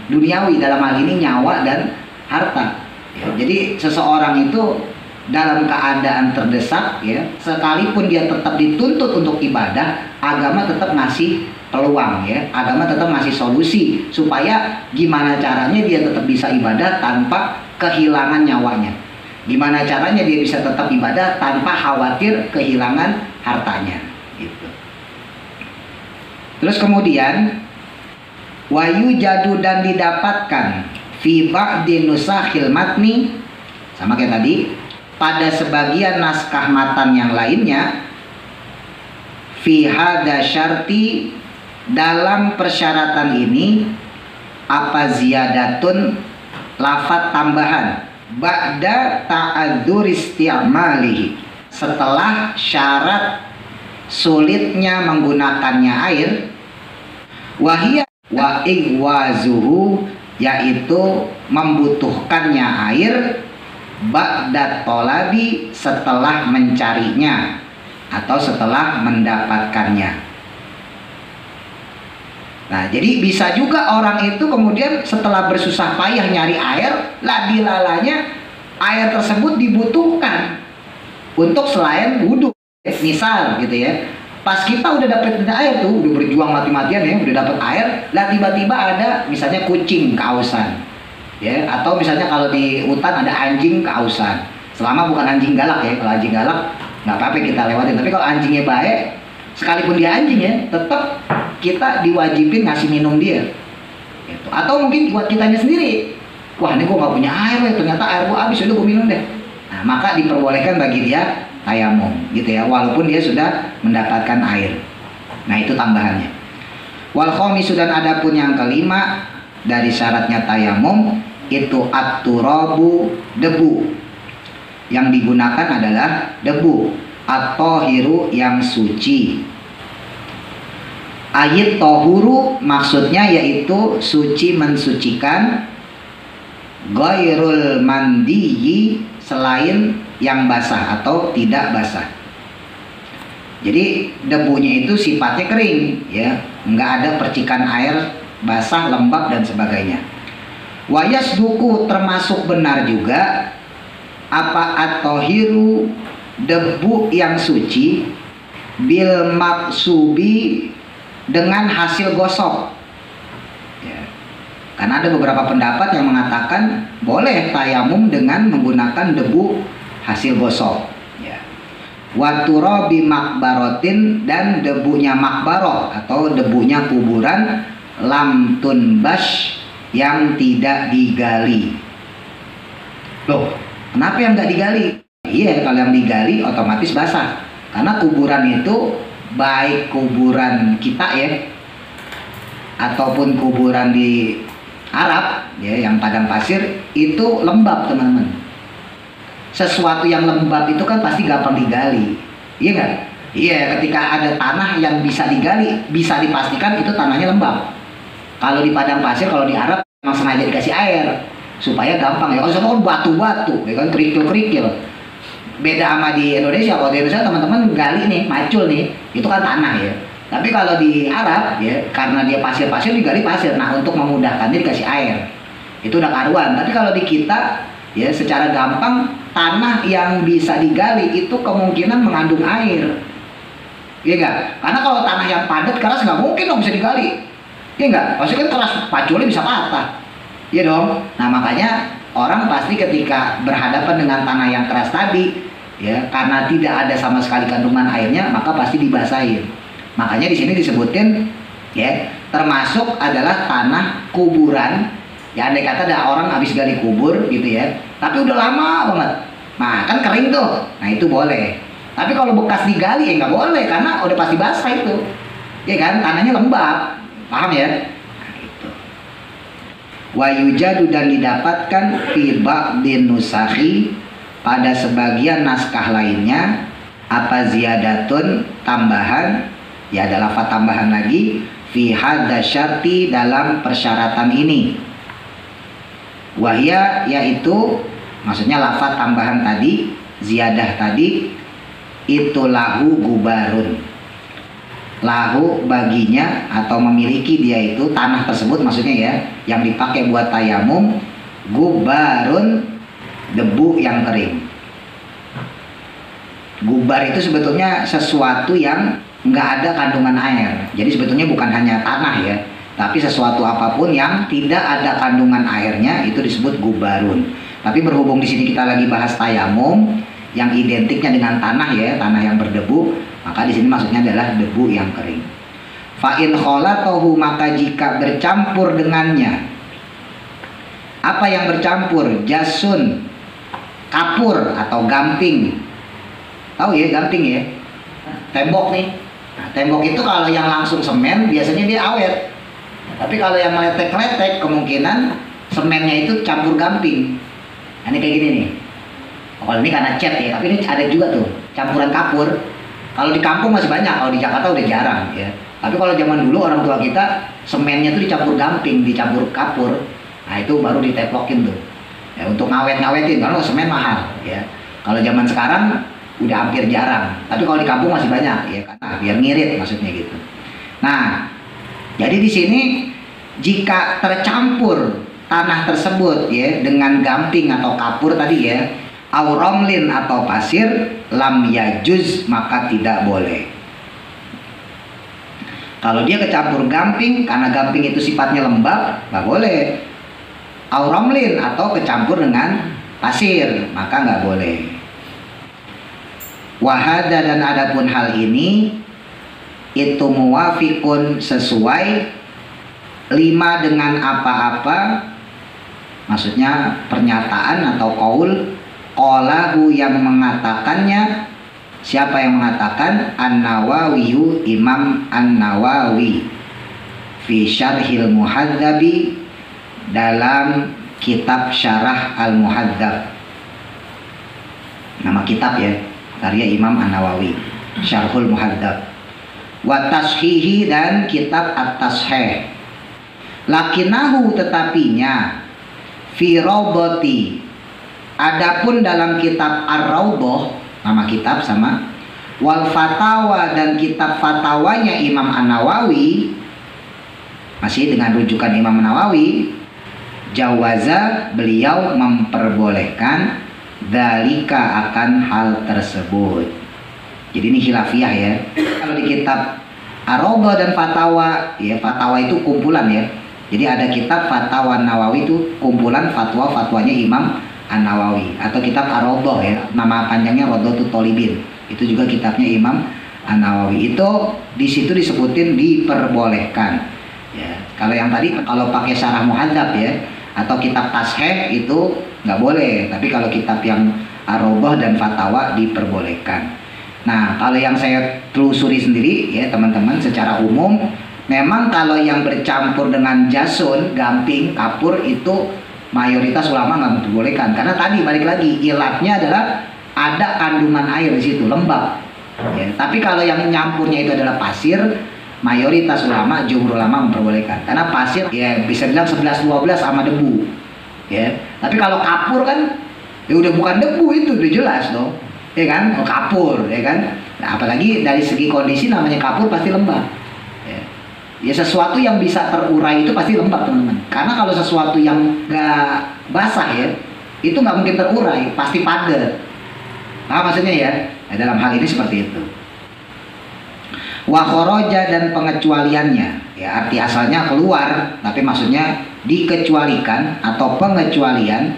duniawi, dalam hal ini nyawa dan harta. Ya, jadi seseorang itu dalam keadaan terdesak ya, sekalipun dia tetap dituntut untuk ibadah, agama tetap ngasih peluang ya, agama tetap ngasih solusi supaya gimana caranya dia tetap bisa ibadah tanpa kehilangan nyawanya, gimana caranya dia bisa tetap ibadah tanpa khawatir kehilangan hartanya gitu. Terus kemudian wayu jadu, dan didapatkan fi ba'di nusakhil matni, sama kayak tadi, pada sebagian naskah matan yang lainnya, fi hada syarti, dalam persyaratan ini, apa ziyadatun, lafat tambahan, ba'da ta'adzur isti'malihi, setelah syarat sulitnya menggunakannya air, wahiyya wa igwazuhu, yaitu membutuhkannya air, ba'da tolabi, setelah mencarinya atau setelah mendapatkannya. Nah, jadi bisa juga orang itu kemudian setelah bersusah payah nyari air, ladi-lalanya air tersebut dibutuhkan untuk selain wudhu. Misal gitu ya, pas kita udah dapet air tuh, udah berjuang mati-matian ya, udah dapet air, lah tiba-tiba ada misalnya kucing kehausan ya, atau misalnya kalau di hutan ada anjing kehausan. Selama bukan anjing galak ya, kalau anjing galak nggak apa-apa kita lewatin, tapi kalau anjingnya baik, sekalipun dia anjing ya, tetap kita diwajibin ngasih minum dia gitu. Atau mungkin buat kitanya sendiri, wah ini gua nggak punya air ya, ternyata air gua habis, udah gua minum deh. Nah, maka diperbolehkan bagi dia tayamum gitu ya, walaupun dia sudah mendapatkan air. Nah, itu tambahannya. Wal khamisu, dan adapun yang kelima dari syaratnya tayamum itu at-turabu, debu. Yang digunakan adalah debu atau hiru, yang suci. Ayat tohuru maksudnya yaitu suci, mensucikan, ghairul mandiyi, selain yang basah atau tidak basah. Jadi debunya itu sifatnya kering ya, nggak ada percikan air basah, lembab dan sebagainya. Wayas duku, termasuk benar juga apa at-tohiru, debu yang suci, bil maksubi, dengan hasil gosok ya. Karena ada beberapa pendapat yang mengatakan boleh tayamum dengan menggunakan debu hasil gosok ya. Waturabi makbarotin, dan debunya makbaroh atau debunya kuburan, lam tunbash, yang tidak digali. Loh, kenapa yang nggak digali? Iya, kalau yang digali otomatis basah, karena kuburan itu baik kuburan kita ya ataupun kuburan di Arab ya, yang padang pasir itu lembab teman-teman. Sesuatu yang lembab itu kan pasti gampang digali, iya nggak? Iya, ketika ada tanah yang bisa digali, bisa dipastikan itu tanahnya lembab. Kalau di padang pasir, kalau di Arab memang sengaja dikasih air supaya gampang ya. Kalau sama kan batu-batu, ya kan, kerikil-kerikil. Beda sama di Indonesia. Kalau di Indonesia teman-teman gali nih, macul nih, itu kan tanah ya. Tapi kalau di Arab ya, karena dia pasir-pasir, digali pasir. Nah, untuk memudahkannya dikasih air, itu udah karuan. Tapi kalau di kita ya, secara gampang, tanah yang bisa digali itu kemungkinan mengandung air, iya nggak? Karena kalau tanah yang padat keras nggak mungkin dong bisa digali, iya nggak? Pasti kan keras, paculnya bisa patah, iya dong. Nah, makanya orang pasti ketika berhadapan dengan tanah yang keras tadi ya, karena tidak ada sama sekali kandungan airnya, maka pasti dibasahin. Makanya di sini disebutin ya, termasuk adalah tanah kuburan ya. Andai kata ada orang habis gali kubur gitu ya, tapi udah lama banget, nah kan kering tuh, nah itu boleh. Tapi kalau bekas digali ya nggak boleh, karena udah pasti basah itu ya kan, tanahnya lembab, paham ya? Nah, itu wayujadu, dan didapatkan fi ba'din nusakhi, pada sebagian naskah lainnya, apa ziyadatun, tambahan ya, ada lafaz tambahan lagi, fi hadza syarti, dalam persyaratan ini. Wahya, yaitu maksudnya lafaz tambahan tadi, ziyadah tadi, itu lahu gubarun, lahu baginya atau memiliki dia itu tanah tersebut maksudnya ya, yang dipakai buat tayamum, gubarun, debu yang kering. Gubar itu sebetulnya sesuatu yang nggak ada kandungan air. Jadi sebetulnya bukan hanya tanah ya, tapi sesuatu apapun yang tidak ada kandungan airnya itu disebut gubarun. Tapi berhubung di sini kita lagi bahas tayamum yang identiknya dengan tanah ya, tanah yang berdebu, maka di sini maksudnya adalah debu yang kering. Fa'in kholatohu, maka jika bercampur dengannya. Apa yang bercampur? Jasun, kapur atau gamping. Tahu ya gamping ya? Tembok nih. Nah, tembok itu kalau yang langsung semen biasanya dia awet. Tapi kalau yang meletek-letek kemungkinan semennya itu campur gamping. Nah, ini kayak gini nih. Kalau ini karena cat ya, tapi ini ada juga tuh campuran kapur. Kalau di kampung masih banyak, kalau di Jakarta udah jarang ya. Tapi kalau zaman dulu orang tua kita semennya tuh dicampur gamping, dicampur kapur. Nah itu baru diteplokin tuh. Ya, untuk ngawet-ngawetin, karena semen mahal ya. Kalau zaman sekarang udah hampir jarang. Tapi kalau di kampung masih banyak ya, karena biar ngirit maksudnya gitu. Nah, jadi di sini jika tercampur tanah tersebut ya dengan gamping atau kapur tadi ya, auromlin atau pasir, lam yajuz, maka tidak boleh. Kalau dia kecampur gamping, karena gamping itu sifatnya lembab, nggak boleh. Auromlin atau kecampur dengan pasir, maka nggak boleh. Wahada, dan adapun hal ini itu muwafiqun, sesuai lima dengan apa-apa, maksudnya pernyataan atau qaul, qalahu yang mengatakannya. Siapa yang mengatakan? An-Nawawiyu, Imam An-Nawawi, fi Syarhil Muhadzabi, dalam kitab Syarah Al-Muhadzab. Nama kitab ya, karya Imam An-Nawawi, Syarhul Muhadzab. Wa Tashihi, dan kitab At-Tashih. Lakinahu, tetapinya, fi Raudhati, adapun dalam kitab Ar-Raudhah, nama kitab sama, wal Fatawa, dan kitab fatwanya Imam An-Nawawi, masih dengan rujukan Imam An-Nawawi, jawaza, beliau memperbolehkan dzalika, akan hal tersebut. Jadi ini khilafiyah ya. Kalau di kitab Ar-Raudhah dan Fatawa ya, Fatawa itu kumpulan ya. Jadi ada kitab Fatawa Nawawi, itu kumpulan fatwa-fatwanya Imam An-Nawawi, atau kitab Ar-Raudhah ya, nama panjangnya Raudhatul Thalibin. Itu juga kitabnya Imam An-Nawawi. Itu di situ disebutin diperbolehkan. Ya, kalau yang tadi kalau pakai Syarah Muhadzab ya, atau kitab Tashih itu nggak boleh. Tapi kalau kitab yang Ar-Raudhah dan Fatawa diperbolehkan. Nah, kalau yang saya telusuri sendiri ya teman-teman, secara umum memang kalau yang bercampur dengan jasun, gamping, kapur itu mayoritas ulama nggak memperbolehkan, karena tadi balik lagi ilatnya adalah ada kandungan air di situ, lembab. Ya, tapi kalau yang nyampurnya itu adalah pasir, mayoritas ulama, jumhur ulama memperbolehkan, karena pasir ya bisa bilang 11-12 sama debu. Ya, tapi kalau kapur kan ya udah bukan debu, itu udah jelas dong, ya kan? Oh, kapur, ya kan? Nah, apalagi dari segi kondisi namanya kapur pasti lembab. Ya sesuatu yang bisa terurai itu pasti lembab teman-teman. Karena kalau sesuatu yang nggak basah ya, itu nggak mungkin terurai, pasti padat. Nah maksudnya ya, nah, dalam hal ini seperti itu. Wa kharaja, dan pengecualiannya, ya arti asalnya keluar, tapi maksudnya dikecualikan atau pengecualian.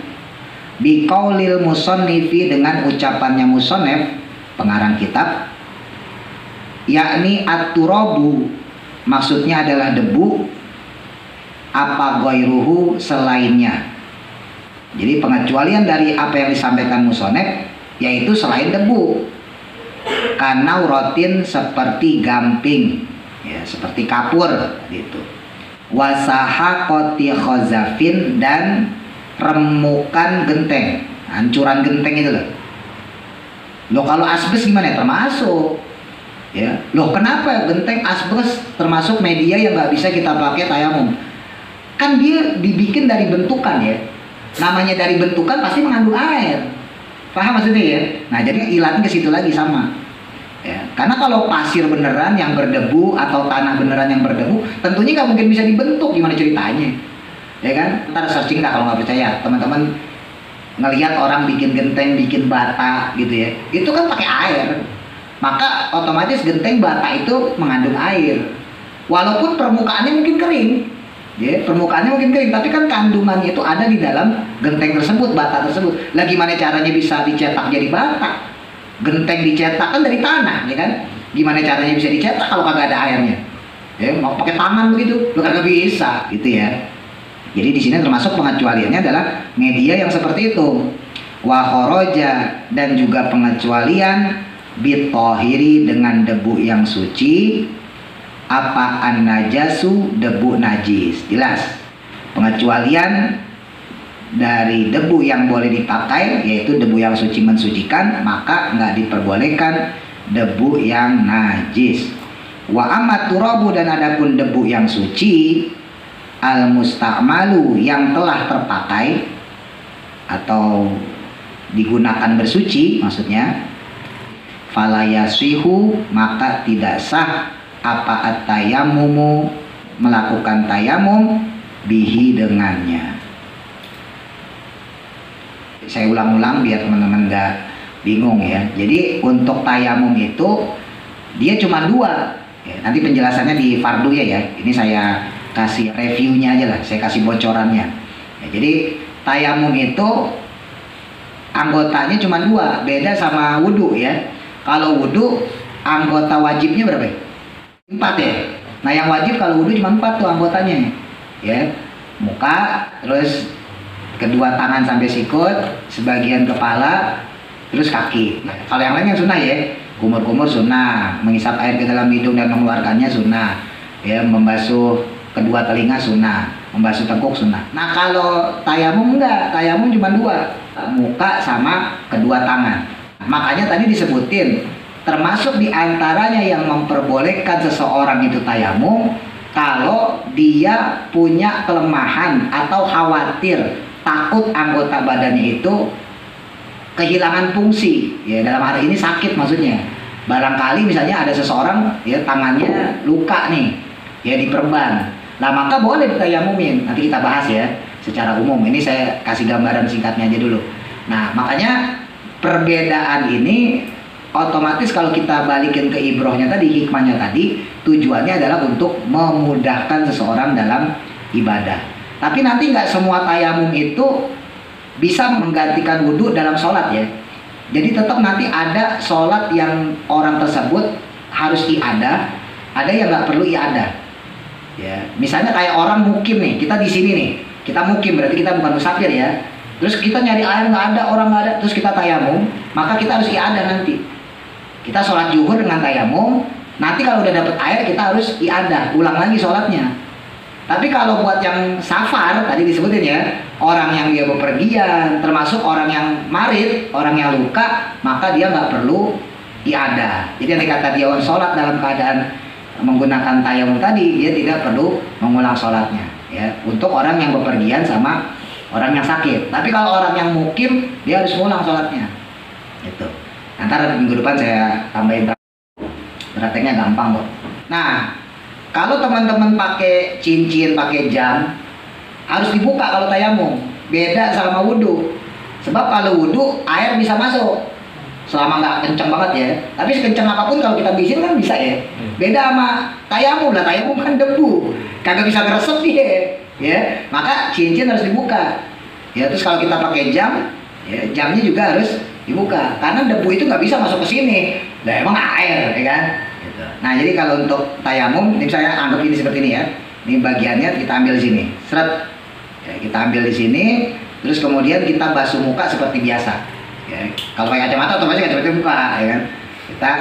Biqaulil musannifi, dengan ucapannya musannif, pengarang kitab, yakni at-turabu, maksudnya adalah debu, apa ghairuhu, selainnya. Jadi pengecualian dari apa yang disampaikan musonef, yaitu selain debu, karena urotin, seperti gamping ya, seperti kapur gitu. Wasahaqoti khazafin, dan remukan genteng, hancuran genteng itu loh. Loh kalau asbes gimana? Termasuk. Ya, loh kenapa genteng asbes termasuk media yang nggak bisa kita pakai tayamum? Kan dia dibikin dari bentukan ya. Namanya dari bentukan pasti mengandung air. Paham maksudnya ya? Nah jadi ilatnya ke situ lagi sama. Ya, karena kalau pasir beneran yang berdebu atau tanah beneran yang berdebu, tentunya nggak mungkin bisa dibentuk. Gimana ceritanya? Ya kan? Ntar searching dah kalau nggak percaya, teman-teman ngelihat orang bikin genteng, bikin bata gitu ya, itu kan pakai air, maka otomatis genteng bata itu mengandung air, walaupun permukaannya mungkin kering, ya permukaannya mungkin kering, tapi kan kandungannya itu ada di dalam genteng tersebut, bata tersebut. Lah gimana caranya bisa dicetak jadi bata? Genteng dicetak kan dari tanah, ya kan? Gimana caranya bisa dicetak kalau kagak ada airnya? Ya mau pakai tangan begitu, lu kagak bisa, gitu ya. Jadi di sini termasuk pengecualiannya adalah media yang seperti itu. Wa khoroja, dan juga pengecualian bitohiri dengan debu yang suci. Apa an najasu, debu najis. Jelas. Pengecualian dari debu yang boleh dipakai, yaitu debu yang suci mensucikan, maka nggak diperbolehkan debu yang najis. Wa amat turabu, dan adapun debu yang suci al musta'malu, yang telah terpakai atau digunakan bersuci maksudnya, falayasihu, maka tidak sah apa at-tayammumu, melakukan tayamum bihi dengannya. Saya ulang-ulang biar teman-teman nggak bingung ya. Jadi untuk tayamum itu dia cuma dua ya, nanti penjelasannya di fardunya ya, ini saya kasih reviewnya aja lah, saya kasih bocorannya ya. Jadi tayamum itu anggotanya cuma dua, beda sama wudhu ya. Kalau wudhu anggota wajibnya berapa? 4 ya. Nah yang wajib kalau wudhu cuma 4 tuh anggotanya ya, muka, terus kedua tangan sampai sikut, sebagian kepala, terus kaki. Nah, kalau yang lain yang sunnah ya, kumur-kumur sunnah, menghisap air ke dalam hidung dan mengeluarkannya sunnah ya, membasuh kedua telinga sunnah, membasuh tengkuk sunnah. Nah kalau tayamum enggak, tayamum cuma 2, muka sama kedua tangan. Makanya tadi disebutin termasuk diantaranya yang memperbolehkan seseorang itu tayamum kalau dia punya kelemahan atau khawatir, takut anggota badannya itu kehilangan fungsi ya, dalam hari ini sakit maksudnya. Barangkali misalnya ada seseorang ya tangannya luka nih ya, diperban. Nah maka boleh ditayamumin, nanti kita bahas ya secara umum. Ini saya kasih gambaran singkatnya aja dulu. Nah makanya perbedaan ini otomatis kalau kita balikin ke ibrohnya tadi, hikmahnya tadi, tujuannya adalah untuk memudahkan seseorang dalam ibadah. Tapi nanti nggak semua tayamum itu bisa menggantikan wudhu dalam sholat ya. Jadi tetap nanti ada sholat yang orang tersebut harus iadah, ada yang nggak perlu iadah. Ya, misalnya kayak orang mukim nih, kita di sini nih, kita mukim berarti kita bukan musafir ya. Terus kita nyari air nggak ada, orang nggak ada, terus kita tayamum, maka kita harus iadah nanti. Kita sholat zuhur dengan tayamum, nanti kalau udah dapet air kita harus iadah, ulang lagi sholatnya. Tapi kalau buat yang safar tadi disebutin ya, orang yang dia bepergian, termasuk orang yang marid, orang yang luka, maka dia nggak perlu iadah. Jadi yang dikata dia sholat dalam keadaan menggunakan tayamum tadi, dia tidak perlu mengulang sholatnya ya, untuk orang yang bepergian sama orang yang sakit. Tapi kalau orang yang mukim, dia harus mengulang sholatnya itu. Ntar minggu depan saya tambahin prakteknya, gampang kok. Nah kalau teman-teman pakai cincin, pakai jam, harus dibuka kalau tayamum, beda sama wudhu. Sebab kalau wudhu air bisa masuk selama nggak kenceng banget ya, tapi sekenceng apapun kalau kita bisin kan bisa ya. Beda sama tayamum lah, tayamum kan debu, kagak bisa ngeresep dia ya, maka cincin harus dibuka ya. Terus kalau kita pakai jam ya, jamnya juga harus dibuka karena debu itu nggak bisa masuk ke sini, lah emang air ya kan gitu. Nah jadi kalau untuk tayamum ini misalnya anggap ini seperti ini ya, ini bagiannya kita ambil di sini, seret ya, kita ambil di sini, terus kemudian kita basuh muka seperti biasa. Ya, kalau pakai kacamata otomatis kacamata buka ya kan, kita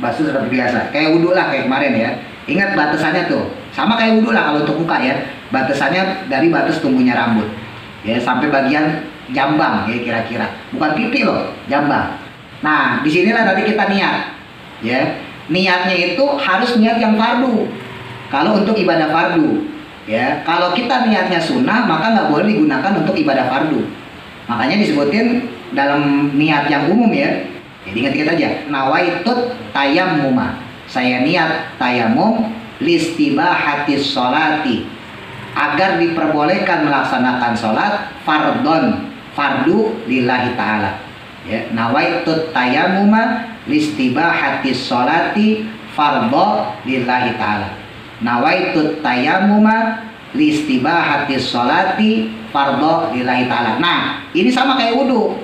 basuh seperti biasa, kayak wudhu lah kayak kemarin ya. Ingat batasannya tuh sama kayak wudhu lah kalau untuk muka ya, batasannya dari batas tumbuhnya rambut ya sampai bagian jambang ya kira-kira, bukan pipi loh, jambang. Nah disinilah nanti kita niat ya, niatnya itu harus niat yang fardu kalau untuk ibadah fardu ya. Kalau kita niatnya sunnah maka nggak boleh digunakan untuk ibadah fardu. Makanya disebutin dalam niat yang umum ya. Jadi ingat-ingat aja, nawaitut tayammuma, saya niat tayamum listibahatis sholati, agar diperbolehkan melaksanakan sholat fardon fardu lillahi ta'ala. Ya, nawaitut tayammuma listibahatis sholati fardhu lillahi ta'ala. Nawaitut tayammuma listibahatis sholati fardhu lillahi ta'ala. Nah, ini sama kayak wudu.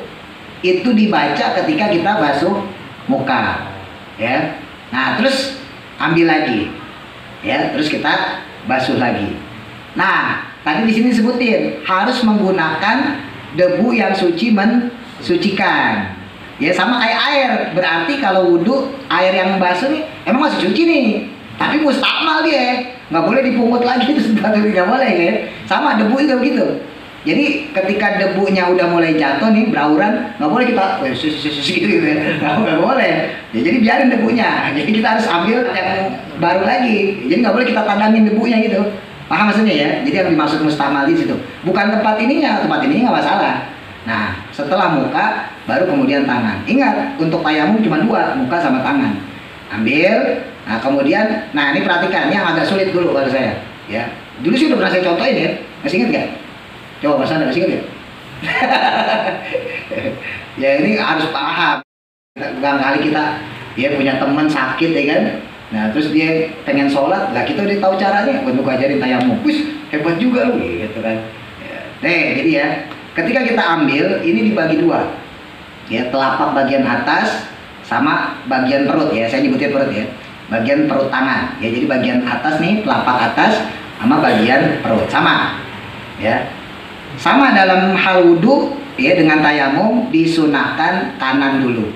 Itu dibaca ketika kita basuh muka. Ya. Nah, terus ambil lagi. Ya, terus kita basuh lagi. Nah, tadi di sini sebutin harus menggunakan debu yang suci mensucikan. Ya sama kayak air. Berarti kalau wudhu air yang basuh nih emang masih suci nih. Tapi mustakmal dia, nggak boleh dipungut lagi terus nggak boleh ya. Sama debu juga begitu. Jadi ketika debunya udah mulai jatuh nih berauran, nggak boleh kita gitu ya. Nggak boleh. Ya, jadi biarin debunya. Jadi kita harus ambil yang baru lagi. Jadi nggak boleh kita tandamin debunya gitu. Paham maksudnya ya? Jadi yang dimaksud mustakmal di situ bukan tempat ininya nggak masalah. Nah, setelah muka baru kemudian tangan. Ingat, untuk tayamum cuma dua, muka sama tangan. Ambil, nah kemudian, nah ini perhatikan yang agak sulit dulu kalau saya. Ya, dulu sih udah pernah saya contohin ya. Masih ingat nggak? Coba Mas Anda masih ingat nggak? Ya ini harus paham. Kali kita ya punya teman sakit ya kan. Nah terus dia pengen sholat, lah kita udah tahu caranya, buat buka ajarin tayamum. Wih hebat juga lu, gitu kan. Jadi ya, ketika kita ambil ini dibagi dua, ya telapak bagian atas sama bagian perut ya, saya nyebutin perut ya, bagian perut tangan. Ya jadi bagian atas nih telapak atas sama bagian perut sama, ya. Sama dalam hal wudhu ya dengan tayamum disunahkan kanan dulu.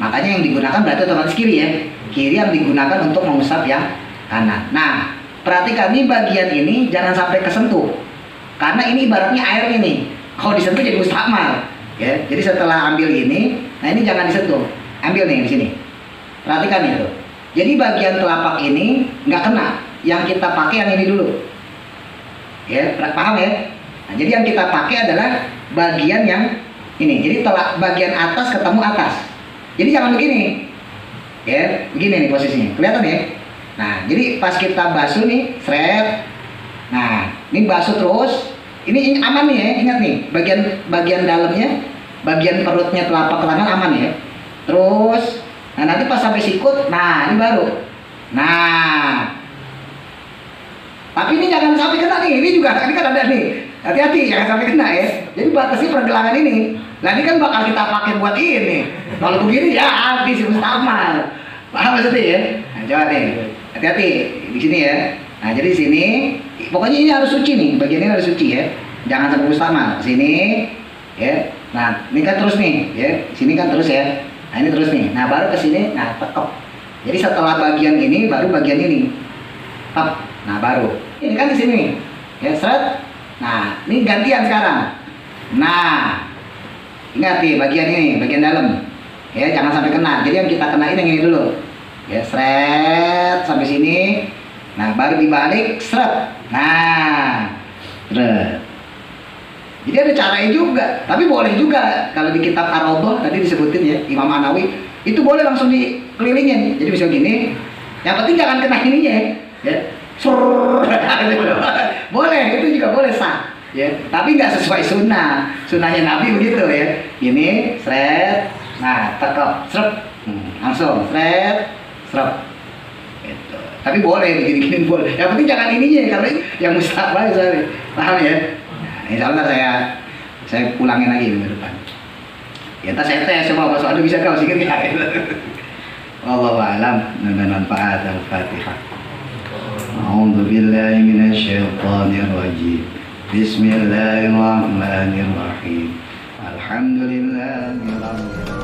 Makanya yang digunakan berarti otomatis kiri ya. Kiri yang digunakan untuk mengusap yang kanan. Nah, perhatikan nih bagian ini jangan sampai kesentuh. Karena ini ibaratnya air ini. Kalau disentuh jadi mustakmal. Ya, jadi setelah ambil ini, nah ini jangan disentuh. Ambil nih di sini. Perhatikan itu. Jadi bagian telapak ini nggak kena. Yang kita pakai yang ini dulu. Ya, paham ya? Nah, jadi yang kita pakai adalah bagian yang ini. Jadi bagian atas ketemu atas. Jadi jangan begini. Ya, begini nih posisinya. Kelihatan ya? Nah, jadi pas kita basuh nih, seret. Nah, ini basuh terus. Ini aman nih ya, ingat nih. Bagian dalamnya, bagian perutnya telapak tangan aman ya. Terus, nah nanti pas sampai sikut, nah ini baru. Nah, tapi ini jangan sampai kena nih. Ini juga, ini kan ada nih. Hati-hati, jangan sampai kena ya. Jadi batasi pergelangan ini. Nah ini kan bakal kita pakai buat ini. Kalau begini ya habis mustakmal. Paham maksudnya ya? Nah, coba nih. Hati-hati di sini ya. Nah, jadi di sini pokoknya ini harus suci nih. Bagian ini harus suci ya. Jangan sampai mustakmal. Sini ya. Nah, ini kan terus nih ya. Sini kan terus ya. Nah, ini terus nih. Nah, baru ke sini nah tekuk. Jadi setelah bagian ini baru bagian ini. Tep. Nah, baru. Ini kan di sini. Ya, seret. Nah, ini gantian sekarang. Nah, ingat nih bagian ini, bagian dalam. Ya, jangan sampai kena. Jadi yang kita kenain yang ini dulu. Ya, seret sampai sini. Nah, baru dibalik, seret. Nah, seret. Jadi ada caranya juga. Tapi boleh juga kalau di kitab Ar-Raudhah tadi disebutin ya, Imam An-Nawawi, itu boleh langsung dikelilingin. Jadi bisa gini. Yang penting jangan kena ininya ya. Boleh, itu juga boleh sah. Ya, tapi nggak sesuai sunnah. Sunnahnya Nabi begitu ya. Ini seret, nah tekuk, seret, langsung seret, seret. Gitu. Tapi boleh begini-gini boleh. Yang penting jangan ininya karena yang mustakmal soalnya. Paham ya? Nah, insya Allah saya pulangin lagi minggu depan. Ya entar saya tes coba Mas Wadu bisa kau sikit ya. Wallahu a'lam. Manfaat al-Fatihah. A'udzu billahi minasyaitonir rajim. Bismillahirrahmanirrahim. Alhamdulillahirabbil alamin.